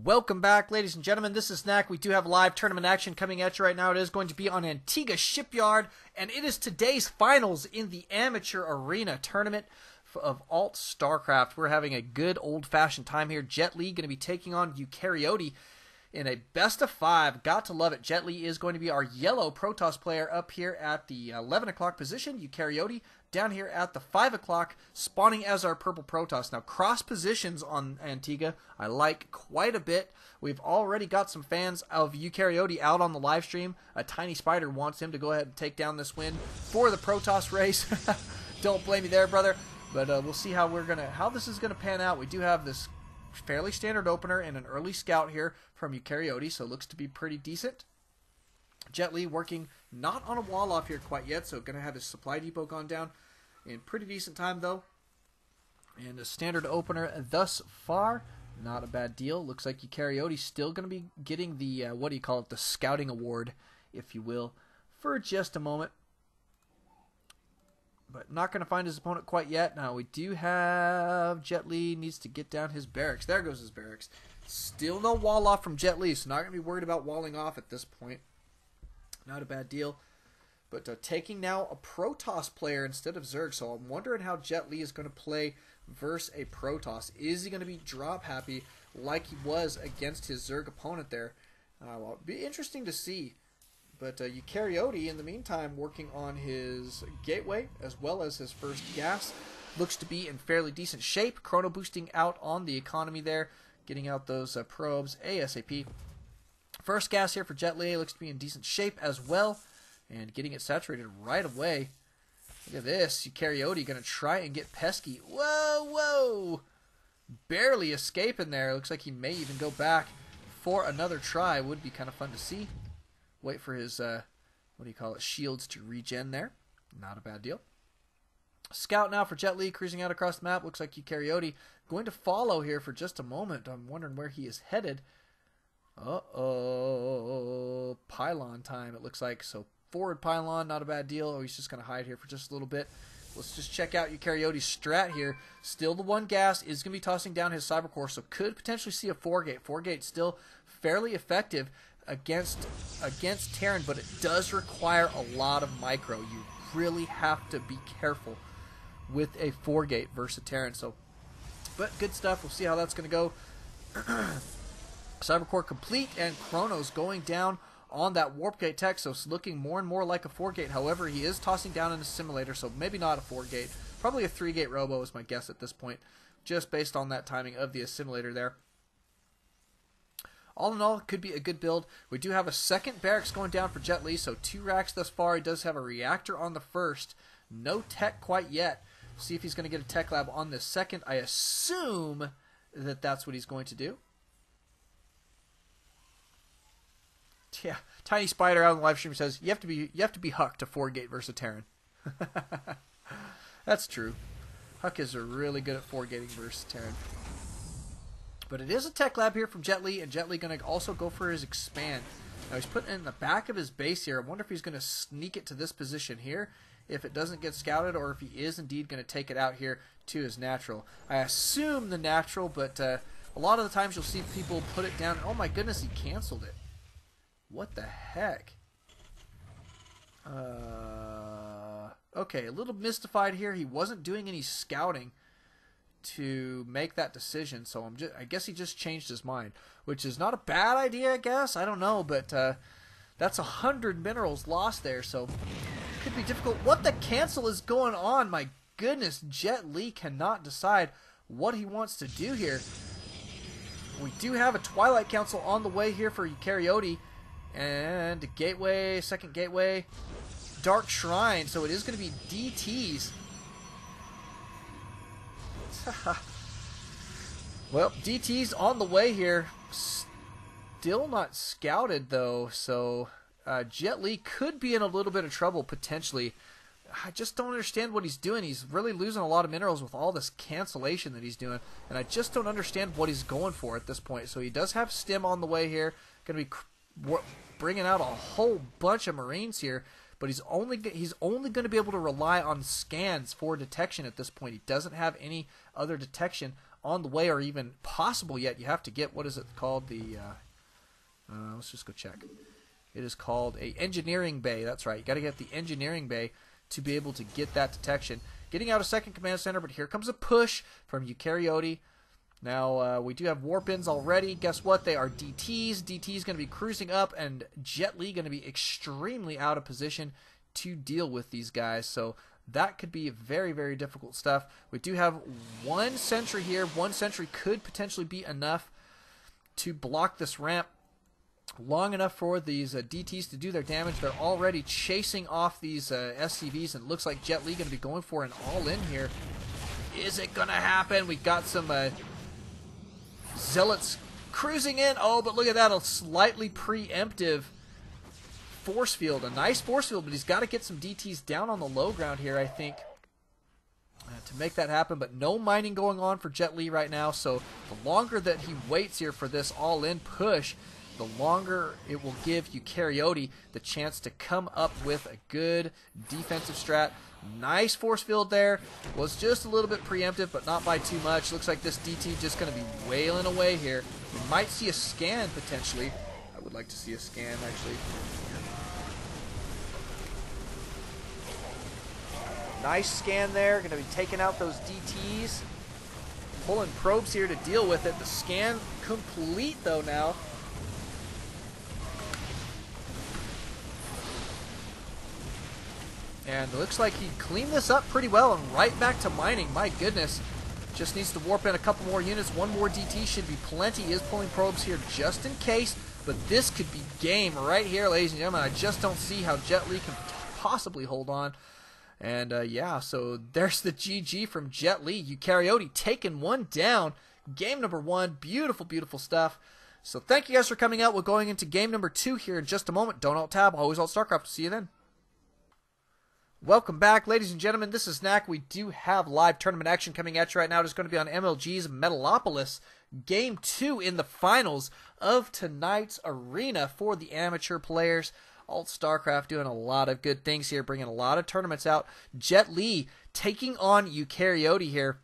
Welcome back, ladies and gentlemen. This is Snack. We do have live tournament action coming at you right now. It is going to be on Antigua Shipyard, and it is today's finals in the Amateur Arena Tournament of ALT-Stracrafts. We're having a good old-fashioned time here. JetLi going to be taking on Eukaryote in a best-of-5. Got to love it. JetLi is going to be our yellow Protoss player up here at the 11 o'clock position. Eukaryote down here at the 5 o'clock, spawning as our purple Protoss. Now, cross positions on Antigua, I like quite a bit. We've already got some fans of Eukaryote out on the live stream. A tiny spider wants him to go ahead and take down this win for the Protoss race. Don't blame me there, brother. But we'll see how this is gonna pan out. We do have this fairly standard opener and an early scout here from Eukaryote, so it looks to be pretty decent. JetLi working not on a wall off here quite yet, so going to have his supply depot gone down in pretty decent time though. And a standard opener thus far, not a bad deal. Looks like Eukaryote still going to be getting the what do you call it, the scouting award, if you will, for just a moment. But not going to find his opponent quite yet. Now we do have JetLi needs to get down his barracks. There goes his barracks. Still no wall off from JetLi, so not going to be worried about walling off at this point. Not a bad deal. But taking now a Protoss player instead of Zerg. So I'm wondering how JetLi is going to play versus a Protoss. Is he going to be drop happy like he was against his Zerg opponent there? Well, it'd be interesting to see. But Eukaryote, in the meantime, working on his gateway as well as his first gas. Looks to be in fairly decent shape. Chrono boosting out on the economy there. Getting out those probes ASAP. First gas here for JetLi. Looks to be in decent shape as well. And getting it saturated right away. Look at this. Eukaryote going to try and get pesky. Whoa, whoa. Barely escaping there. Looks like he may even go back for another try. Would be kind of fun to see. Wait for his, what do you call it, shields to regen there. Not a bad deal. Scout now for JetLi, cruising out across the map. Looks like Eukaryote going to follow here for just a moment. I'm wondering where he is headed. Uh-oh. Pylon time, it looks like. So forward pylon, not a bad deal. Oh, he's just going to hide here for just a little bit. Let's just check out Eukaryote's strat here. Still the one gas is going to be tossing down his Cybercore, so could potentially see a 4-gate. 4-gate still fairly effective against Terran, but it does require a lot of micro. You really have to be careful with a 4-gate versus a Terran. So, but good stuff. We'll see how that's going to go. Cybercore complete, and Chrono's going down on that Warp Gate tech, so it's looking more and more like a 4-gate. However, he is tossing down in a simulator, so maybe not a 4-gate. Probably a 3-gate robo is my guess at this point, just based on that timing of the assimilator there. All in all, it could be a good build. We do have a second barracks going down for JetLi, so 2 racks thus far. He does have a reactor on the first. No tech quite yet. See if he's going to get a tech lab on the second. I assume that that's what he's going to do. Yeah, Tiny Spider out on the live stream says you have to be Huck to 4-gate versus a Terran. That's true. Huck is really good at 4-gating versus Terran. But it is a tech lab here from JetLi, and JetLi going to also go for his expand. Now he's putting it in the back of his base here. I wonder if he's going to sneak it to this position here if it doesn't get scouted, or if he is indeed going to take it out here to his natural. I assume the natural, but a lot of the times you'll see people put it down. Oh my goodness, he canceled it. What the heck? Okay, a little mystified here. He wasn't doing any scouting to make that decision, so I guess he just changed his mind, which is not a bad idea, I guess. I don't know, but that's 100 minerals lost there, so could be difficult. What the cancel is going on? My goodness, JetLi cannot decide what he wants to do here. We do have a Twilight Council on the way here for Eukaryote, and a gateway, second gateway, Dark Shrine, so it is going to be DTs. Well, DT's on the way here. Still not scouted, though, so JetLi could be in a little bit of trouble, potentially. I just don't understand what he's doing. He's really losing a lot of minerals with all this cancellation that he's doing, and I just don't understand what he's going for at this point. So he does have Stim on the way here. Going to be bringing out a whole bunch of Marines here. But he's only going to be able to rely on scans for detection at this point. He doesn't have any other detection on the way or even possible yet. You have to get, what is it called? The let's just go check. It is called a engineering bay. That's right. You got to get the engineering bay to be able to get that detection. Getting out a second command center, but here comes a push from Eukaryote. Now, we do have warp-ins already. Guess what? They are DTs. DT's going to be cruising up, and JetLi going to be extremely out of position to deal with these guys. So that could be very, very difficult stuff. We do have one sentry here. One sentry could potentially be enough to block this ramp long enough for these DTs to do their damage. They're already chasing off these SCVs, and it looks like JetLi going to be going for an all-in here. Is it going to happen? We got some Zealots cruising in. Oh, but look at that, a slightly preemptive force field. A nice force field, but he's got to get some DTs down on the low ground here, I think, to make that happen. But no mining going on for JetLi right now, so the longer that he waits here for this all-in push, the longer it will give Eukaryote the chance to come up with a good defensive strat. Nice force field there. Was just a little bit preemptive, but not by too much. Looks like this DT just going to be wailing away here. We might see a scan potentially. I would like to see a scan, actually. Nice scan there. Going to be taking out those DTs. Pulling probes here to deal with it. The scan complete, though, now. And it looks like he cleaned this up pretty well and right back to mining. My goodness. Just needs to warp in a couple more units. One more DT should be plenty. He is pulling probes here just in case. But this could be game right here, ladies and gentlemen. I just don't see how JetLi can possibly hold on. And yeah, so there's the GG from JetLi. Eukaryote taking one down. Game number 1. Beautiful, beautiful stuff. So thank you guys for coming out. We're going into game number 2 here in just a moment. Don't alt-tab. Always alt-Starcraft. See you then. Welcome back, ladies and gentlemen. This is Knack. We do have live tournament action coming at you right now. It's going to be on MLG's Metalopolis. Game 2 in the finals of tonight's arena for the amateur players. ALT-Stracrafts doing a lot of good things here, bringing a lot of tournaments out. JetLi taking on Eukaryote here.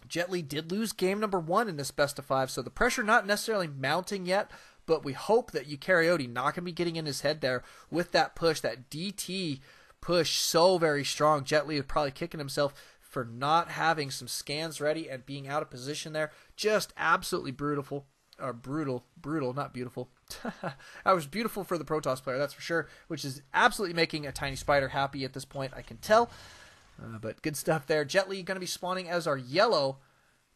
JetLi did lose game number 1 in this best of 5, so the pressure not necessarily mounting yet, but we hope that Eukaryote not going to be getting in his head there with that push, that DT push so very strong. JetLi is probably kicking himself for not having some scans ready and being out of position there. Just absolutely brutal, not beautiful. I was beautiful for the Protoss player, that's for sure, which is absolutely making a tiny spider happy at this point, I can tell. But good stuff there. JetLi going to be spawning as our yellow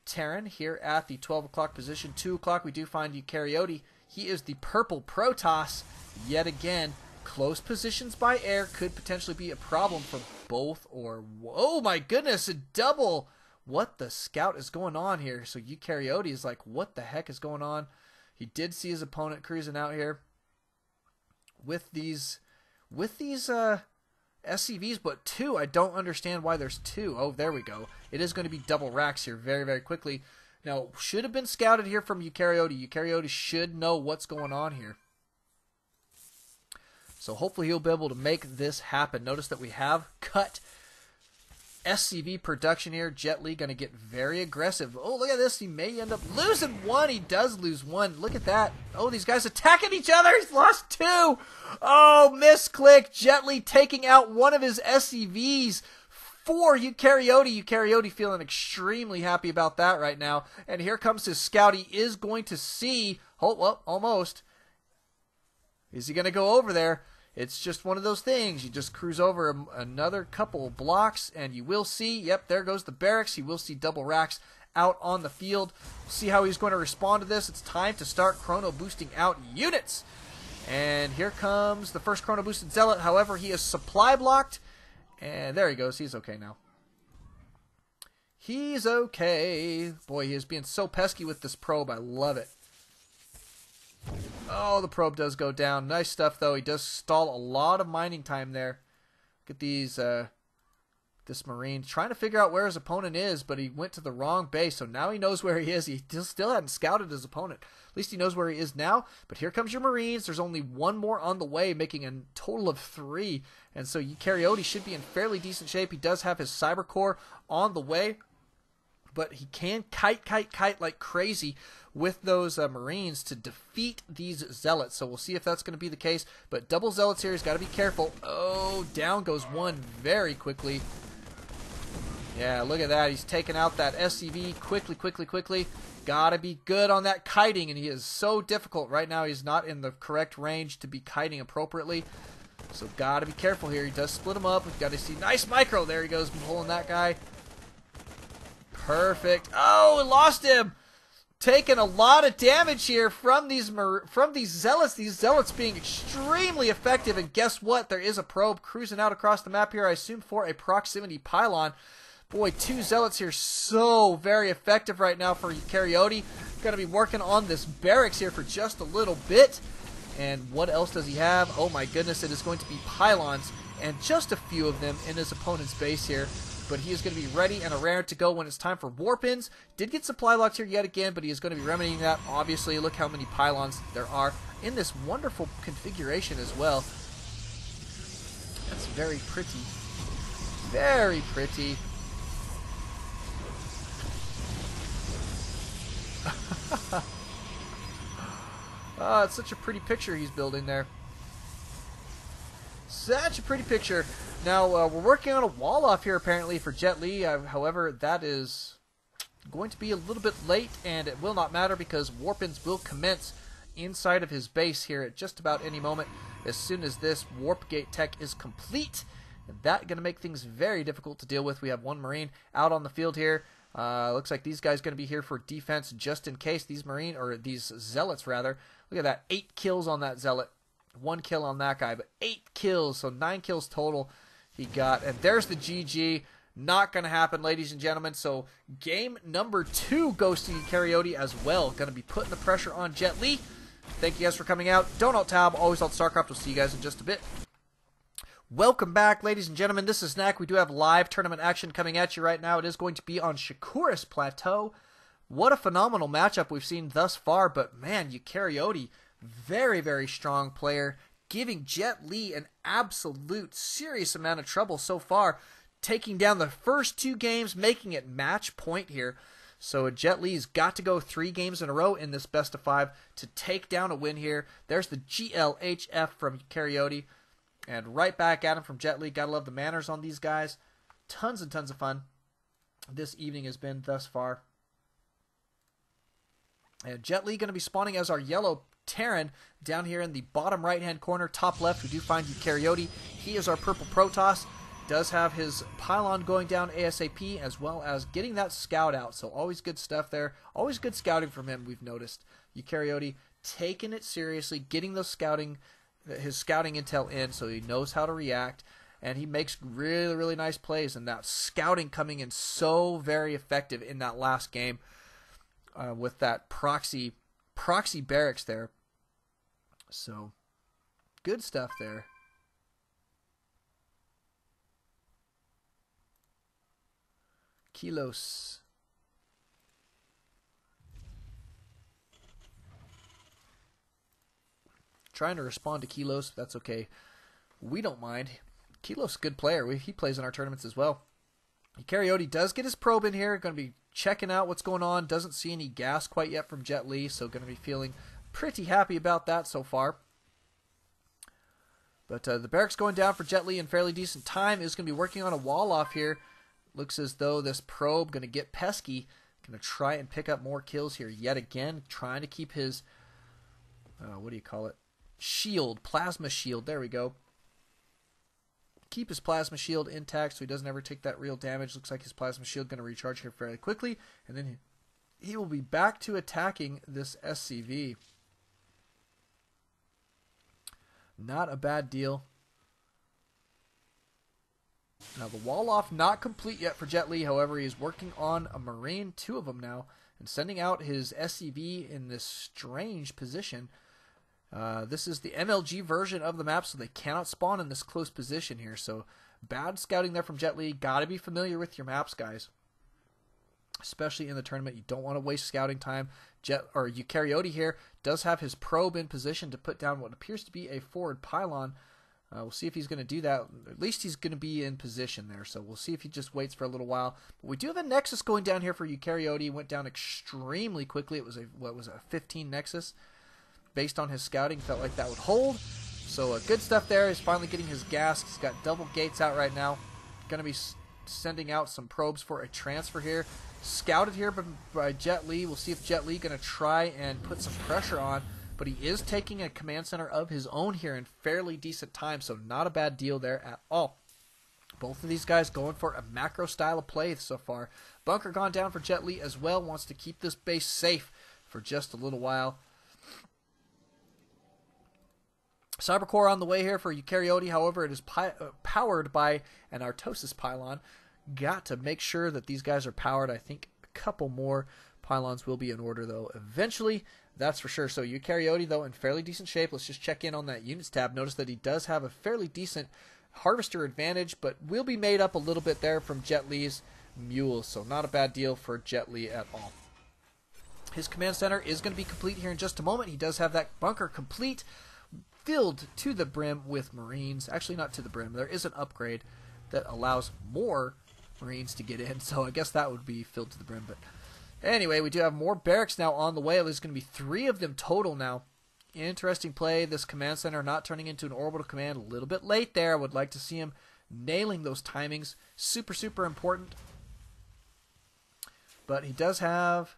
Terran here at the 12 o'clock position. 2 o'clock we do find Eukaryote. He is the purple Protoss yet again. Close positions by air could potentially be a problem for both, or oh my goodness, a double. What the scout is going on here? So Eukaryote is like, what the heck is going on? He did see his opponent cruising out here with these SCVs, but 2. I don't understand why there's 2. Oh, there we go. It is going to be double racks here very, very quickly. Now, should have been scouted here from Eukaryote. Eukaryote should know what's going on here. So hopefully he'll be able to make this happen. Notice that we have cut SCV production here. JetLi going to get very aggressive. Oh, look at this. He may end up losing 1. He does lose 1. Look at that. Oh, these guys attacking each other. He's lost 2. Oh, misclick. JetLi taking out one of his SCVs for Eukaryote. Eukaryote feeling extremely happy about that right now. And here comes his scout. He is going to see. Oh, well, almost. Is he going to go over there? It's just one of those things. You just cruise over another couple blocks, and you will see, yep, there goes the barracks. You will see double racks out on the field. We'll see how he's going to respond to this. It's time to start chrono boosting out units. And here comes the first chrono boosted zealot. However, he is supply blocked, and there he goes. He's okay now. He's okay. Boy, he is being so pesky with this probe. I love it. Oh, the probe does go down. Nice stuff, though. He does stall a lot of mining time there. Look at these, this Marine trying to figure out where his opponent is, but he went to the wrong base, so now he knows where he is. He still hadn't scouted his opponent. At least he knows where he is now, but here comes your Marines. There's only 1 more on the way, making a total of 3, and so Eukaryote should be in fairly decent shape. He does have his Cyber Core on the way. But he can kite like crazy with those Marines to defeat these Zealots. So we'll see if that's going to be the case. But double Zealots here, he's got to be careful. Oh, down goes one very quickly. Yeah, look at that. He's taking out that SCV quickly. Got to be good on that kiting, and he is so difficult. Right now, he's not in the correct range to be kiting appropriately. So got to be careful here. He does split him up. We've got to see. Nice micro. There he goes, pulling that guy. Perfect. Oh, lost him. Taking a lot of damage here from these Zealots. These Zealots being extremely effective. And guess what? There is a probe cruising out across the map here, I assume for a proximity pylon. Boy, 2 Zealots here, so very effective right now for Eukaryote. Going to be working on this barracks here for just a little bit. And what else does he have? Oh my goodness, it is going to be pylons, and just a few of them in his opponent's base here. But he is going to be ready and raring to go when it's time for warp-ins. Did get supply locked here yet again, but he is going to be remedying that. Obviously, look how many pylons there are in this wonderful configuration as well. That's very pretty. Very pretty. It's such a pretty picture he's building there. Such a pretty picture. Now, we're working on a wall off here apparently for JetLi. However, that is going to be a little bit late, and it will not matter because warp-ins will commence inside of his base here at just about any moment as soon as this warp gate tech is complete. And that's going to make things very difficult to deal with. We have 1 Marine out on the field here. Looks like these guys going to be here for defense just in case. These these Zealots rather. Look at that, 8 kills on that Zealot. 1 kill on that guy, but 8 kills, so 9 kills total he got. And there's the GG. Not going to happen, ladies and gentlemen. So game number 2 goes to Eukaryote as well. Going to be putting the pressure on JetLi. Thank you guys for coming out. Don't alt-tab, always alt-Starcraft. We'll see you guys in just a bit. Welcome back, ladies and gentlemen. This is Knack. We do have live tournament action coming at you right now. It is going to be on Shakuris Plateau. What a phenomenal matchup we've seen thus far. But, man, Eukaryote, very, very strong player, giving JetLi an absolute serious amount of trouble so far, taking down the first 2 games, making it match point here. So JetLi's got to go 3 games in a row in this best of 5 to take down a win here. There's the GLHF from Eukaryote. And right back at him from JetLi. Gotta love the manners on these guys. Tons and tons of fun this evening has been thus far. And JetLi going to be spawning as our yellow Terran down here in the bottom right-hand corner. Top left, we do find Eukaryote. He is our purple Protoss. Does have his pylon going down ASAP, as well as getting that scout out. So always good stuff there. Always good scouting from him, we've noticed. Eukaryote taking it seriously, getting those his scouting intel in so he knows how to react, and he makes really, really nice plays, and that scouting coming in so very effective in that last game with that proxy barracks there. So good stuff there. Kilos. Trying to respond to Kilos, that's okay. We don't mind. Kilos, good player. He plays in our tournaments as well. Eukaryote does get his probe in here. Going to be checking out what's going on. Doesn't see any gas quite yet from JetLi, so going to be feeling pretty happy about that so far. But the barracks going down for JetLi in fairly decent time. Is going to be working on a wall off here. Looks as though this probe going to get pesky. Going to try and pick up more kills here yet again. Trying to keep his, what do you call it? Shield, plasma shield, there we go. Keep his plasma shield intact so he doesn't ever take that real damage. Looks like his plasma shield going to recharge here fairly quickly, and then he will be back to attacking this SCV. Not a bad deal. Now the wall off not complete yet for JetLi, however he is working on a Marine, 2 of them now, and sending out his SCV in this strange position. This is the MLG version of the map, so they cannot spawn in this close position here. So bad scouting there from JetLi. Got to be familiar with your maps, guys. Especially in the tournament, you don't want to waste scouting time. Eukaryote here does have his probe in position to put down what appears to be a forward pylon. We'll see if he's going to do that. At least he's going to be in position there. So we'll see if he just waits for a little while. But we do have a Nexus going down here for Eukaryote. He went down extremely quickly. It was a 15 Nexus. Based on his scouting, felt like that would hold. So good stuff there. He's finally getting his gas. He's got double gates out right now. Going to be sending out some probes for a transfer here. Scouted here by JetLi. We'll see if JetLi going to try and put some pressure on. But he is taking a command center of his own here in fairly decent time, so not a bad deal there at all. Both of these guys going for a macro style of play so far. Bunker gone down for JetLi as well. Wants to keep this base safe for just a little while. Cybercore on the way here for Eukaryote. However, it is powered by an Artosis pylon. Got to make sure that these guys are powered. I think a couple more pylons will be in order, though, eventually. That's for sure. So Eukaryote, though, in fairly decent shape. Let's just check in on that units tab. Notice that he does have a fairly decent harvester advantage, but will be made up a little bit there from JetLi's mules. So not a bad deal for JetLi at all. His command center is going to be complete here in just a moment. He does have that bunker complete, filled to the brim with Marines. Actually, not to the brim. There is an upgrade that allows more Marines to get in, so I guess that would be filled to the brim, but anyway, we do have more barracks now on the way. There's going to be 3 of them total now. Interesting play. This command center not turning into an orbital command. A little bit late there. I would like to see him nailing those timings. Super, super important. But he does have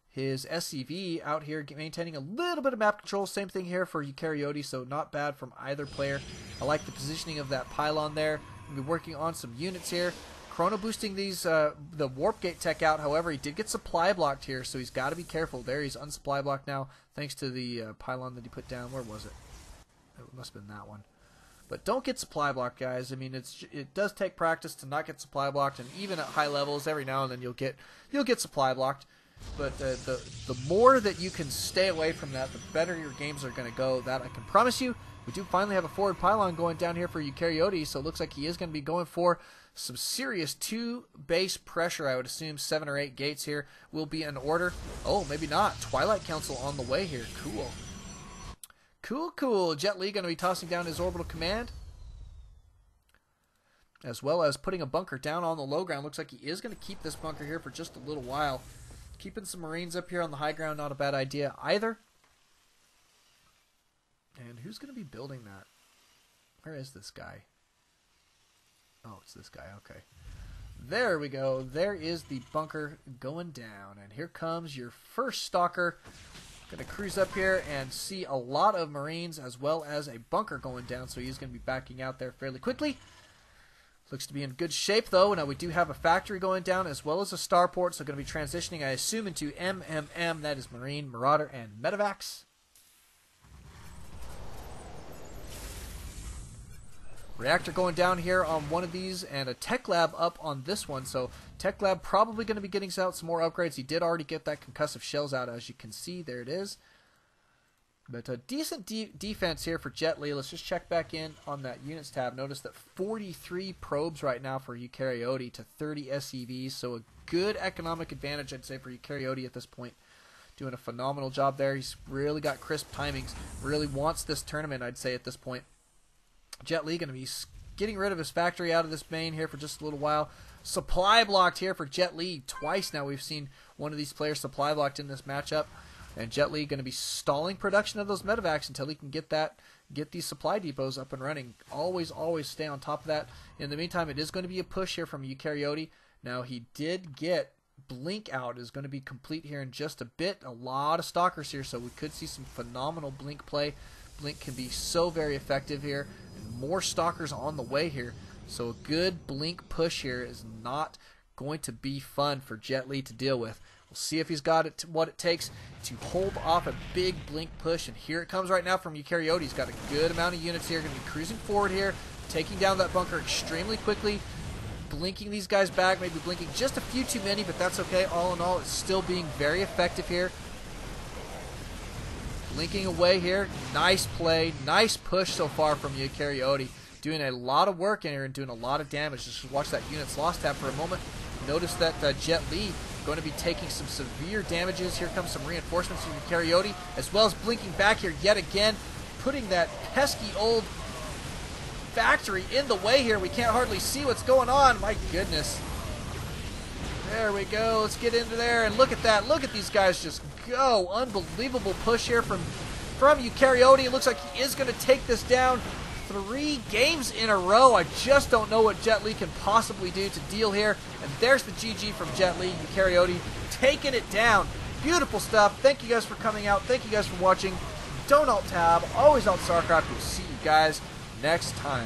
his SCV out here maintaining a little bit of map control. Same thing here for Eukaryote, so not bad from either player. I like the positioning of that pylon there. We'll be working on some units here. Chrono boosting these the warp gate tech out. However, he did get supply blocked here, so he's got to be careful. There, he's unsupply blocked now, thanks to the pylon that he put down. Where was it? It must have been that one. But don't get supply blocked, guys. I mean, it does take practice to not get supply blocked, and even at high levels, every now and then you'll get supply blocked. But the more that you can stay away from that, the better your games are going to go. That I can promise you. We do finally have a forward pylon going down here for Eukaryote, so it looks like he is going to be going for some serious 2 base pressure. I would assume 7 or 8 gates here will be in order. Oh, maybe not. Twilight Council on the way here. Cool. Cool, cool. JetLi going to be tossing down his orbital command, as well as putting a bunker down on the low ground. Looks like he is going to keep this bunker here for just a little while. Keeping some Marines up here on the high ground, not a bad idea either. And who's going to be building that? Where is this guy? Oh, it's this guy. Okay. There we go. There is the bunker going down. And here comes your first stalker. Going to cruise up here and see a lot of Marines as well as a bunker going down. So he's going to be backing out there fairly quickly. Looks to be in good shape, though. Now, we do have a factory going down as well as a starport. So going to be transitioning, I assume, into MMM. That is Marine, Marauder, and Medevacs. Reactor going down here on one of these, and a Tech Lab up on this one. So Tech Lab probably going to be getting out some more upgrades. He did already get that concussive shells out, as you can see. There it is. But a decent defense here for JetLi. Let's just check back in on that units tab. Notice that 43 probes right now for Eukaryote to 30 SCVs. So a good economic advantage, I'd say, for Eukaryote at this point. Doing a phenomenal job there. He's really got crisp timings. Really wants this tournament, I'd say, at this point. JetLi going to be getting rid of his factory out of this main here for just a little while. Supply blocked here for JetLi. Twice now we've seen one of these players supply blocked in this matchup. And JetLi going to be stalling production of those medevacs until he can get these supply depots up and running. Always, always stay on top of that. In the meantime, it is going to be a push here from Eukaryote. Now, he did get Blink out. Is going to be complete here in just a bit. A lot of stalkers here, so we could see some phenomenal Blink play. Blink can be so very effective here. And more stalkers on the way here. So a good Blink push here is not going to be fun for JetLi to deal with. We'll see if he's got it, what it takes to hold off a big Blink push. And here it comes right now from Eukaryote. He's got a good amount of units here. Going to be cruising forward here, taking down that bunker extremely quickly, blinking these guys back, maybe blinking just a few too many, but that's okay. All in all, it's still being very effective here. Blinking away here. Nice play. Nice push so far from Eukaryote. Doing a lot of work in here and doing a lot of damage. Just watch that units lost tab for a moment. Notice that JetLi going to be taking some severe damages. Here comes some reinforcements from Eukaryote, as well as blinking back here yet again, putting that pesky old factory in the way here. We can't hardly see what's going on. My goodness. There we go. Let's get into there and look at that. Look at these guys just go. Unbelievable push here from Eukaryote. It looks like he is going to take this down 3 games in a row. I just don't know what JetLi can possibly do to deal here. And there's the GG from JetLi. Eukaryote taking it down. Beautiful stuff. Thank you guys for coming out. Thank you guys for watching. Don't alt tab. Always alt Starcraft. We'll see you guys next time.